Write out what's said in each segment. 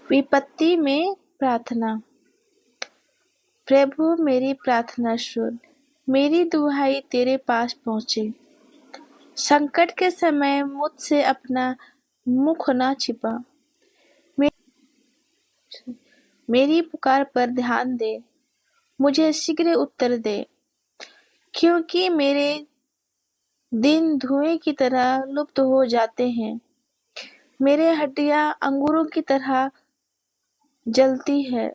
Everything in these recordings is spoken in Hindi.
विपत्ति में प्रार्थना। प्रभु मेरी प्रार्थना सुन, मेरी दुहाई तेरे पास पहुँचे। संकट के समय मुझसे अपना मुख न छिपा। मेरी पुकार पर ध्यान दे, मुझे शीघ्र उत्तर दे, क्योंकि मेरे दिन धुएं की तरह लुप्त हो जाते हैं। मेरे हड्डियां अंगूरों की तरह जलती है।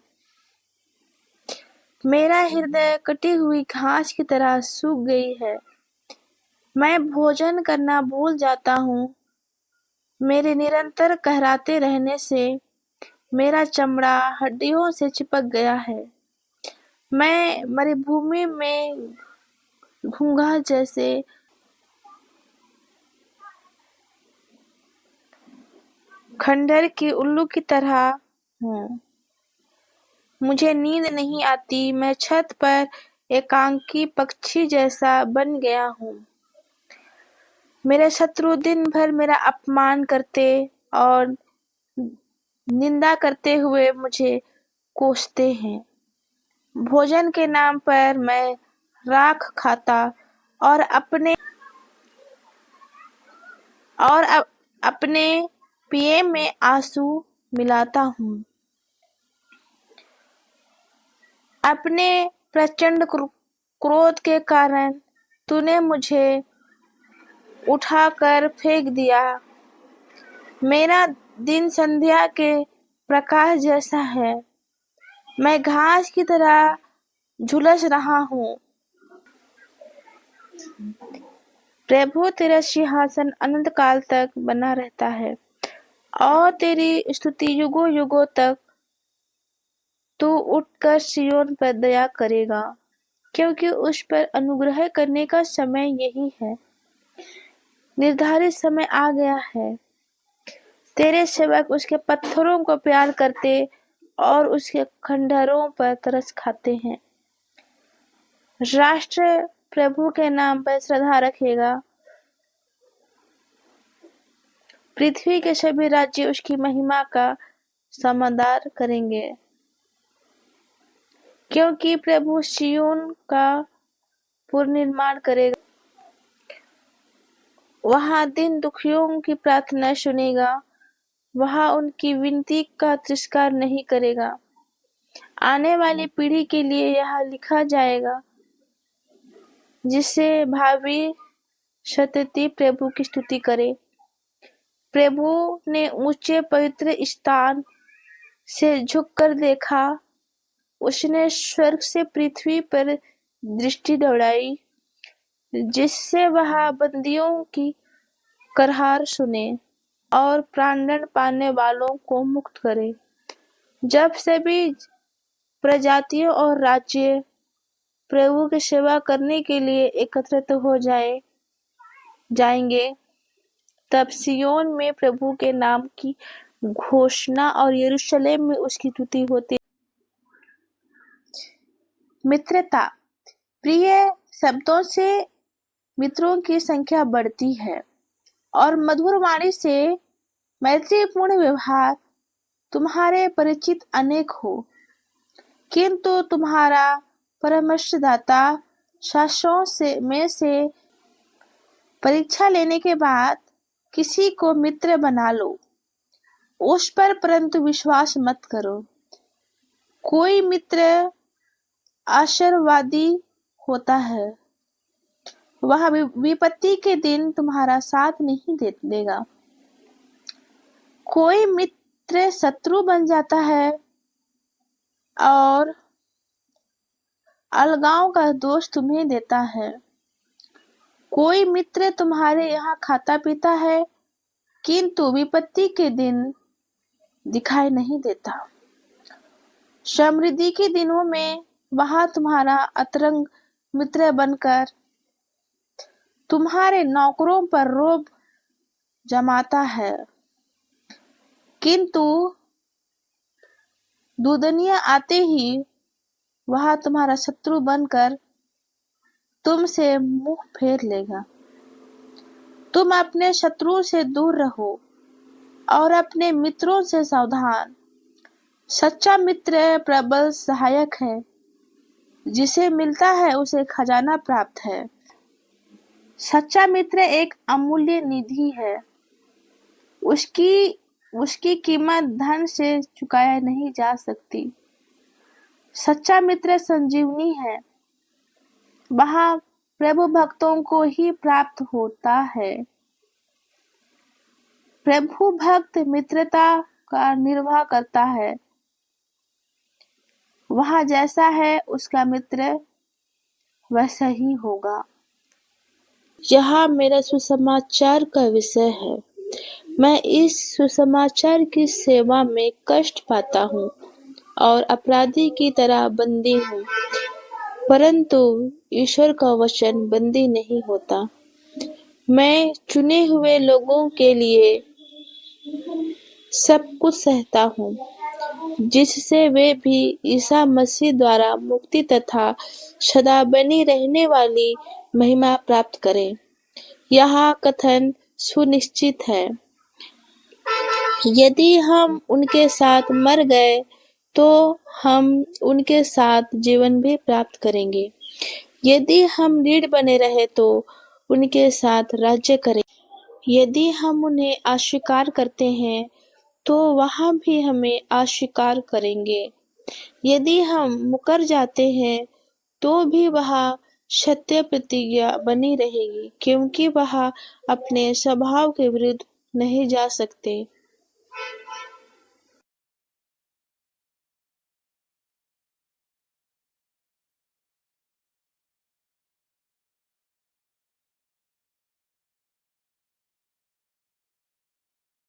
मेरा हृदय कटी हुई घास की तरह सूख गई है। मैं भोजन करना भूल जाता हूँ। मेरे निरंतर कहराते रहने से मेरा चमड़ा हड्डियों से चिपक गया है। मैं मरुभूमि में घोंघा जैसे खंडहर की उल्लू की तरह हूँ। मुझे नींद नहीं आती। मैं छत पर एकांकी पक्षी जैसा बन गया हूँ। मेरे शत्रु दिन भर मेरा अपमान करते और निंदा करते हुए मुझे कोसते हैं। भोजन के नाम पर मैं राख खाता और अपने पिए में आंसू मिलाता हूँ। अपने प्रचंड क्रोध के कारण तूने मुझे उठाकर फेंक दिया। मेरा दिन संध्या के प्रकाश जैसा है। मैं घास की तरह झुलस रहा हूँ। प्रभु तेरा सिंहासन अनंत काल तक बना रहता है और तेरी स्तुति युगों युगों तक। तू उठकर सिय्योन पर दया करेगा, क्योंकि उस पर अनुग्रह करने का समय यही है। निर्धारित समय आ गया है। तेरे सेवक उसके पत्थरों को प्यार करते और उसके खंडहरों पर तरस खाते हैं। राष्ट्र प्रभु के नाम पर श्रद्धा रखेगा। पृथ्वी के सभी राज्य उसकी महिमा का समादार करेंगे, क्योंकि प्रभु सिय्योन का पुनर्निर्माण करेगा। वहाँ दिन दुखियों की प्रार्थना सुनेगा। वहाँ उनकी विनती का तिरस्कार नहीं करेगा। आने वाली पीढ़ी के लिए यह लिखा जाएगा, जिससे भावी संतति प्रभु की स्तुति करे। प्रभु ने ऊंचे पवित्र स्थान से झुककर देखा। उसने स्वर्ग से पृथ्वी पर दृष्टि दौड़ाई, जिससे वह बंदियों की कराहट सुने और प्राणदंड पाने वालों को मुक्त करे। जब सभी प्रजातियों और राज्य प्रभु की सेवा करने के लिए एकत्रित हो जाएंगे, तब सिय्योन में प्रभु के नाम की घोषणा और यरूशलेम में उसकी स्तुति होती। मित्रता। प्रिय शब्दों से मित्रों की संख्या बढ़ती है और मधुर वाणी से मैत्रीपूर्ण व्यवहार तुम्हारे परिचित अनेक हो, किंतु तुम्हारा परामर्शदाता शास्त्रों में से परीक्षा लेने के बाद किसी को मित्र बना लो। उस पर परंतु विश्वास मत करो। कोई मित्र आशावादी होता है। वह विपत्ति के दिन तुम्हारा साथ नहीं देगा। कोई मित्र शत्रु बन जाता है और अलगाव का दोष तुम्हें देता है। कोई मित्र तुम्हारे यहाँ खाता पीता है, किंतु विपत्ति के दिन दिखाई नहीं देता। समृद्धि के दिनों में वह तुम्हारा अंतरंग मित्र बनकर तुम्हारे नौकरों पर रोब जमाता है, किंतु दुर्दिनियां आते ही वह तुम्हारा शत्रु बनकर तुमसे मुंह फेर लेगा। तुम अपने शत्रु से दूर रहो और अपने मित्रों से सावधान। सच्चा मित्र प्रबल सहायक है, जिसे मिलता है उसे खजाना प्राप्त है। सच्चा मित्र एक अमूल्य निधि है, उसकी कीमत धन से चुकाया नहीं जा सकती। सच्चा मित्र संजीवनी है, वह प्रभु भक्तों को ही प्राप्त होता है। प्रभु भक्त मित्रता का निर्वाह करता है, वह जैसा है उसका मित्र वैसा ही होगा। यह मेरा सुसमाचार का विषय है। मैं इस सुसमाचार की सेवा में कष्ट पाता हूँ और अपराधी की तरह बंदी हूँ, परंतु ईश्वर का वचन बंदी नहीं होता। मैं चुने हुए लोगों के लिए सब कुछ सहता हूँ, जिससे वे भी ईसा मसीह द्वारा मुक्ति तथा सदा बनी रहने वाली महिमा प्राप्त करें। यह कथन सुनिश्चित है। यदि हम उनके साथ मर गए तो हम उनके साथ जीवन भी प्राप्त करेंगे। यदि हम दृढ़ बने रहे तो उनके साथ राज्य करेंगे। यदि हम उन्हें अस्वीकार करते हैं तो वह भी हमें अस्वीकार करेंगे। यदि हम मुकर जाते हैं तो भी वह सत्य प्रतिज्ञा बनी रहेगी, क्योंकि वह अपने स्वभाव के विरुद्ध नहीं जा सकते।